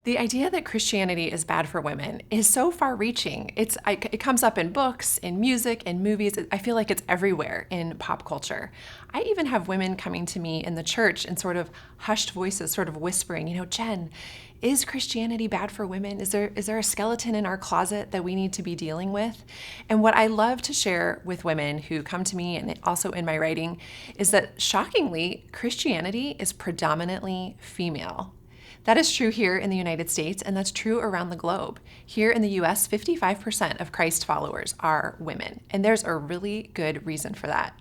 The idea that Christianity is bad for women is so far-reaching. It comes up in books, in music, in movies. I feel like it's everywhere in pop culture. I even have women coming to me in the church and sort of hushed voices, sort of whispering, Jen, is Christianity bad for women? Is there a skeleton in our closet that we need to be dealing with? And what I love to share with women who come to me, and also in my writing, is that shockingly, Christianity is predominantly female. That is true here in the United States, and that's true around the globe. Here in the US, 55% of Christ followers are women, and there's a really good reason for that.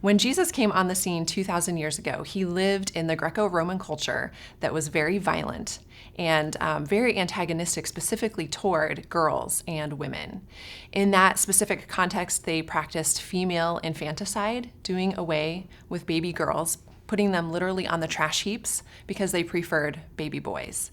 When Jesus came on the scene 2,000 years ago, he lived in the Greco-Roman culture that was very violent and very antagonistic, specifically toward girls and women. In that specific context, they practiced female infanticide, doing away with baby girls, putting them literally on the trash heaps because they preferred baby boys.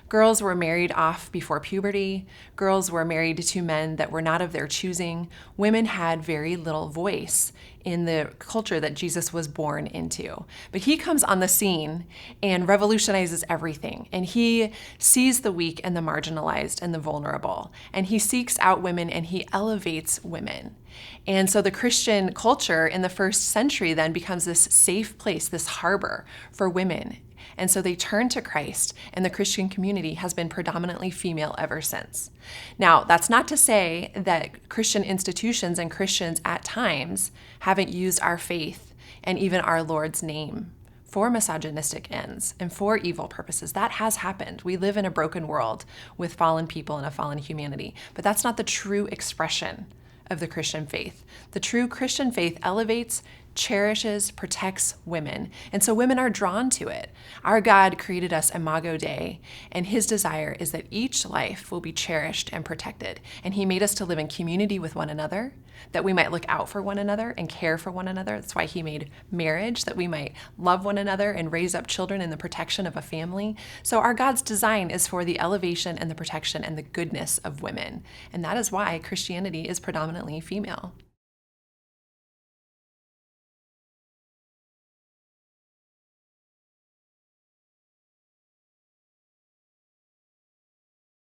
Girls were married off before puberty. Girls were married to men that were not of their choosing. Women had very little voice in the culture that Jesus was born into. But he comes on the scene and revolutionizes everything. And he sees the weak and the marginalized and the vulnerable. And he seeks out women and he elevates women. And so the Christian culture in the first century then becomes this safe place, this harbor for women. And so they turn to Christ, and the Christian community has been predominantly female ever since. Now, that's not to say that Christian institutions and Christians at times haven't used our faith and even our Lord's name for misogynistic ends and for evil purposes. That has happened. We live in a broken world with fallen people and a fallen humanity, but that's not the true expression of the Christian faith. The true Christian faith elevates, cherishes, protects women. And so women are drawn to it. Our God created us Imago Dei, and his desire is that each life will be cherished and protected. And he made us to live in community with one another, that we might look out for one another and care for one another. That's why he made marriage, that we might love one another and raise up children in the protection of a family. So our God's design is for the elevation and the protection and the goodness of women. And that is why Christianity is predominantly female.